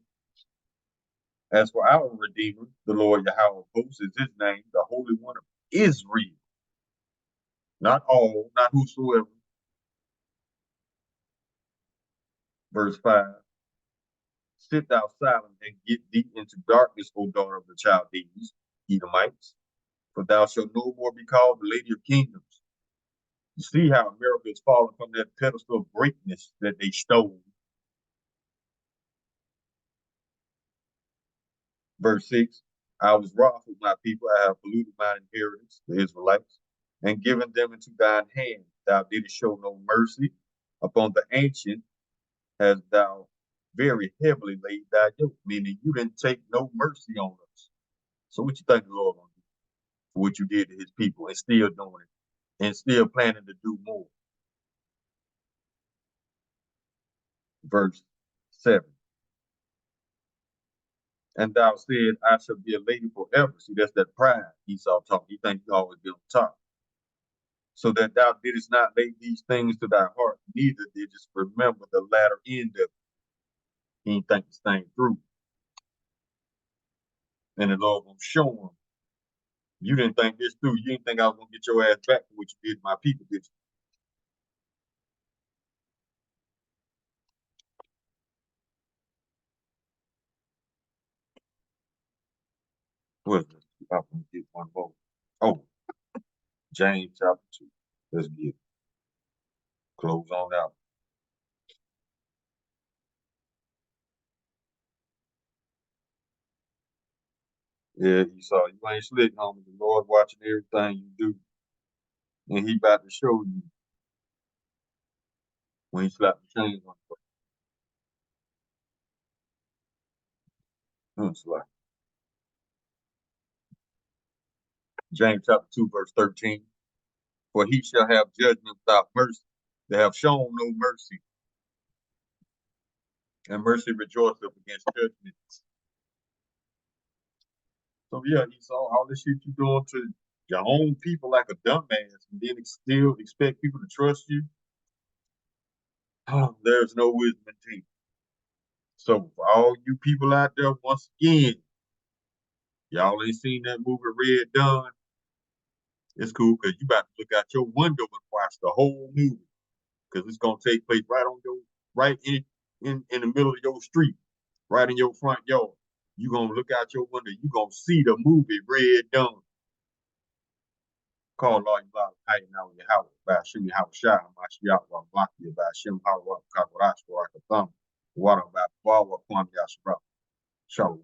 Speaker 1: As for our Redeemer, the Lord Yahweh of hosts is his name, the Holy One of Israel. Not all, not whosoever. Verse 5. Sit thou silent and get thee into darkness, O daughter of the Chaldees, Edomites, for thou shalt no more be called the Lady of Kingdoms. You see how America is falling from that pedestal of greatness that they stole. Verse 6. I was wroth with my people, I have polluted mine inheritance, the Israelites, and given them into thine hand. Thou didst show no mercy upon the ancient, as thou very heavily laid thy yoke, meaning you didn't take no mercy on us. So what you think the Lord gonna do for what you did to his people and still doing it and still planning to do more? verse 7. And thou said, I shall be a lady forever. See, that's that pride Esau talking. He think he always be on top. So that thou didst not lay these things to thy heart, neither didst remember the latter end of it. He ain't think this thing through. And the Lord gonna show him, you didn't think this through. You didn't think I was gonna get your ass back for what you did to my people, did you? What is this? I'm gonna get one more. Oh, James chapter 2. Let's get it. Close on out. Yeah, Esau, you ain't slick, homie. The Lord watching everything you do. And he about to show you when he slap the chains on you. It's like James chapter 2, verse 13. For he shall have judgment without mercy. They have shown no mercy. And mercy rejoiceth against judgment. So yeah, Esau, all this shit you doing to your own people like a dumbass, and then still expect people to trust you. Oh, there's no wisdom in teeth. So for all you people out there, once again, y'all ain't seen that movie Red Dawn. It's cool because you about to look out your window and watch the whole movie. Because it's gonna take place right in the middle of your street, right in your front yard. You gonna look out your window, you gonna see the movie Red Dawn. Call all you lot of hiding out in your house by shooting your house shot. My shot while block you by shim how what kakarash for a thumb. Water about Wawa Kwam Yashra. Shalom.